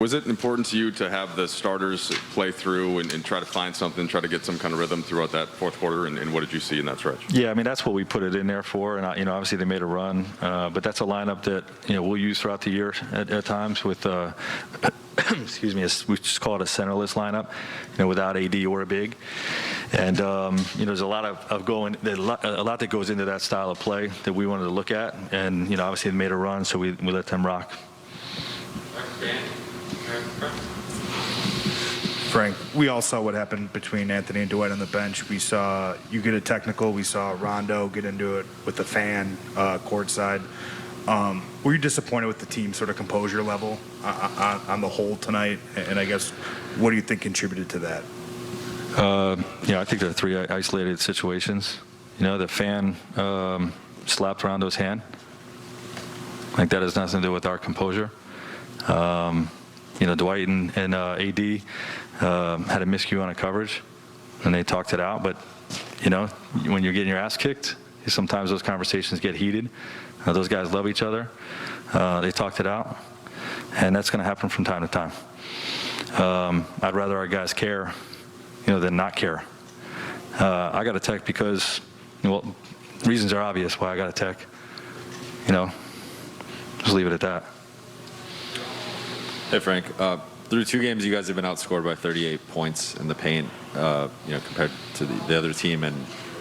Was it important to you to have the starters play through and try to find something, try to get some kind of rhythm throughout that fourth quarter? And what did you see in that stretch? Yeah, I mean, that's what we put it in there for. And, obviously they made a run. But that's a lineup that, we'll use throughout the year at times with, excuse me, we just call it a centerless lineup, without AD or a big. And, there's a lot a lot that goes into that style of play that we wanted to look at. And, obviously they made a run, so we let them rock. Frank, we all saw what happened between Anthony and Dwight on the bench. We saw you get a technical. We saw Rondo get into it with the fan courtside. Were you disappointed with the team sort of composure level on the whole tonight? And I guess, what do you think contributed to that? I think there are three isolated situations. The fan slapped Rondo's hand. Like, that has nothing to do with our composure. Dwight and AD had a miscue on a coverage, and they talked it out. But, when you're getting your ass kicked, sometimes those conversations get heated. Those guys love each other. They talked it out, and that's going to happen from time to time. I'd rather our guys care, than not care. I got a tech because, reasons are obvious why I got a tech. Just leave it at that. Hey, Frank. Through 2 games, you guys have been outscored by 38 points in the paint, compared to the other team. And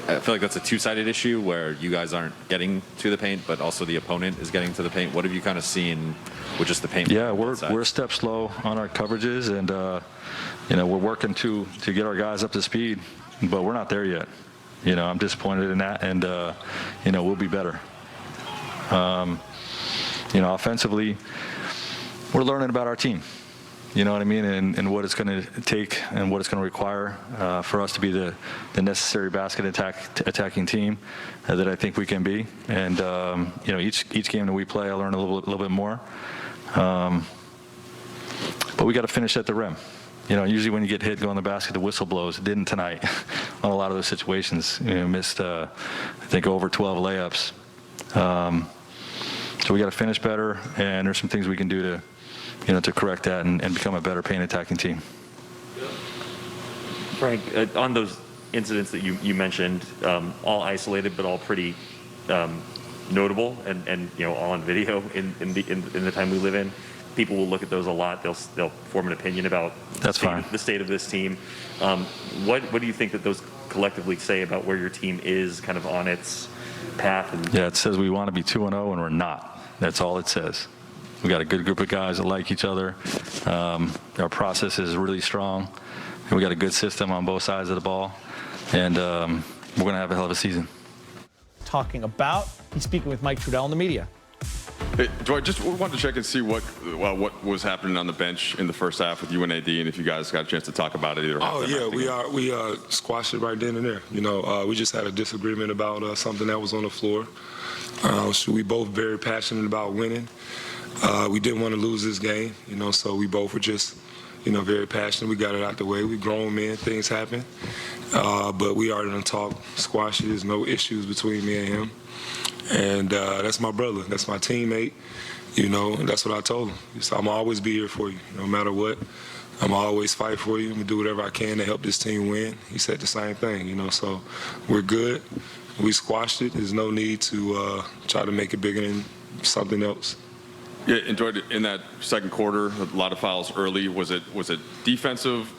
I feel like that's a two-sided issue where you guys aren't getting to the paint, but also the opponent is getting to the paint. What have you kind of seen with just the paint? Yeah, we're a step slow on our coverages, and we're working to get our guys up to speed, but we're not there yet. I'm disappointed in that, and we'll be better. Offensively, we're learning about our team, you know what I mean, and what it's going to take and what it's going to require for us to be the necessary basket attacking team that I think we can be. And each game that we play, I learn a little bit more. But we got to finish at the rim. Usually when you get hit, go on the basket, the whistle blows. It didn't tonight on a lot of those situations. Missed I think over 12 layups. So we got to finish better, and there's some things we can do to correct that and become a better paint attacking team. Frank, on those incidents that you mentioned, all isolated but all pretty notable and all on video in the time we live in, people will look at those a lot. They'll form an opinion about the state of this team. What do you think that those collectively say about where your team is kind of on its path? Yeah, it says we want to be 2-0 and we're not. That's all it says. We got a good group of guys that like each other. Our process is really strong. And we got a good system on both sides of the ball. And we're going to have a hell of a season. Talking about, he's speaking with Mike Trudell in the media. Hey, Dwight, just wanted to check and see what was happening on the bench in the first half with you and AD, and if you guys got a chance to talk about it either. Oh yeah, we squashed it right then and there. We just had a disagreement about something that was on the floor. So we both very passionate about winning. We didn't want to lose this game, so we both were just, very passionate. We got it out the way. We grown men, things happen. But we already done talk, squash it. There's no issues between me and him. And that's my brother. That's my teammate, and that's what I told him. So I'm always be here for you, no matter what. I'm always fight for you. I'm going to do whatever I can to help this team win. He said the same thing, so we're good. We squashed it. There's no need to try to make it bigger than something else. Yeah, enjoyed it in that second quarter. A lot of fouls early. Was it defensive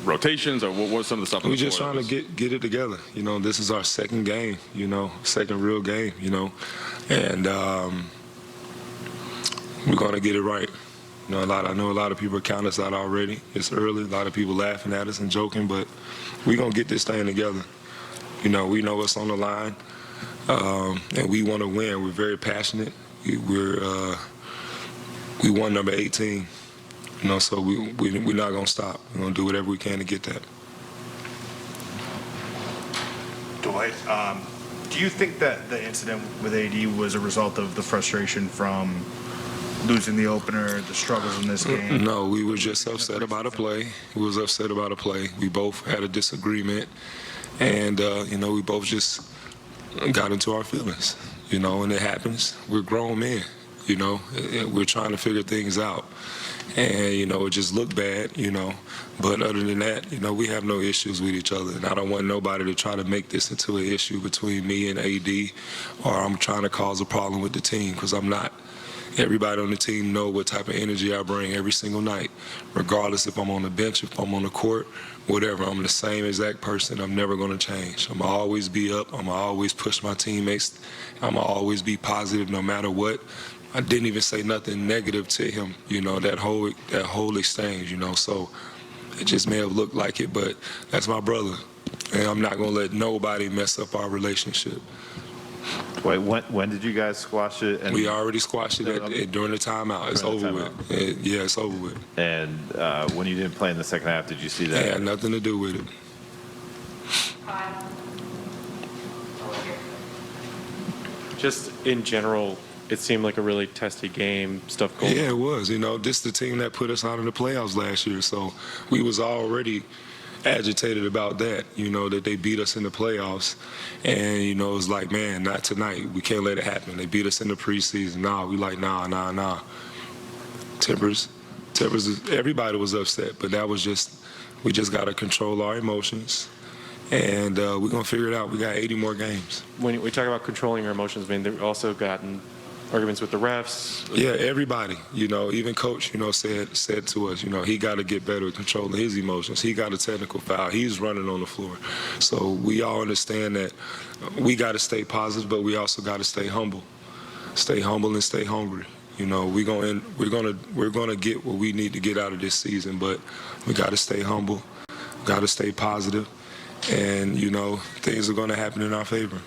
rotations, or what was some of the stuff? We're just trying to get it together. This is our second game. Second real game. And we're gonna get it right. I know a lot of people count us out already. It's early. A lot of people laughing at us and joking, but we're gonna get this thing together. We know what's on the line, and we want to win. We're very passionate. We won number 18, so we're not going to stop. We're going to do whatever we can to get that. Dwight, do you think that the incident with AD was a result of the frustration from losing the opener, the struggles in this game? No, we were just upset about a play. We was upset about a play. We both had a disagreement, and we both just got into our feelings. And it happens. We're grown men. You know, we're trying to figure things out. And, you know, it just looked bad, you know. But other than that, you know, we have no issues with each other. And I don't want nobody to try to make this into an issue between me and AD, or I'm trying to cause a problem with the team, because I'm not. Everybody on the team know what type of energy I bring every single night, regardless if I'm on the bench, if I'm on the court, whatever. I'm the same exact person. I'm never going to change. I'm going to always be up. I'm going to always push my teammates. I'm going to always be positive no matter what. I didn't even say nothing negative to him, you know, that whole exchange, you know. So it just may have looked like it, but that's my brother. And I'm not going to let nobody mess up our relationship. Wait, when did you guys squash it? And We already squashed it during the timeout. It's During the over with. Yeah, it's over with. And when you didn't play in the second half, did you see It that? had nothing to do with it. Just in general, it seemed like a really testy game, stuff going Yeah, it was. You know, this is the team that put us out of the playoffs last year, so we was already agitated about that, you know, that they beat us in the playoffs. And, you know, it was like, man, not tonight. We can't let it happen. They beat us in the preseason. Nah, we like, nah. Timbers, everybody was upset, but that was just, we just got to control our emotions. And we're going to figure it out. We got 80 more games. When we talk about controlling your emotions, I mean, they've also gotten arguments with the refs. Yeah, everybody, you know, even coach, you know, said to us, you know, he got to get better at controlling his emotions. He got a technical foul. He's running on the floor. So we all understand that we got to stay positive, but we also got to stay humble. Stay humble and stay hungry. You know, we're gonna get what we need to get out of this season, but we got to stay humble, got to stay positive, and, you know, things are going to happen in our favor.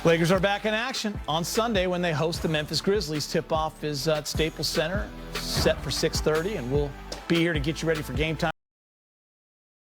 Lakers are back in action on Sunday when they host the Memphis Grizzlies. Tip-off is at Staples Center, set for 6:30, and we'll be here to get you ready for game time.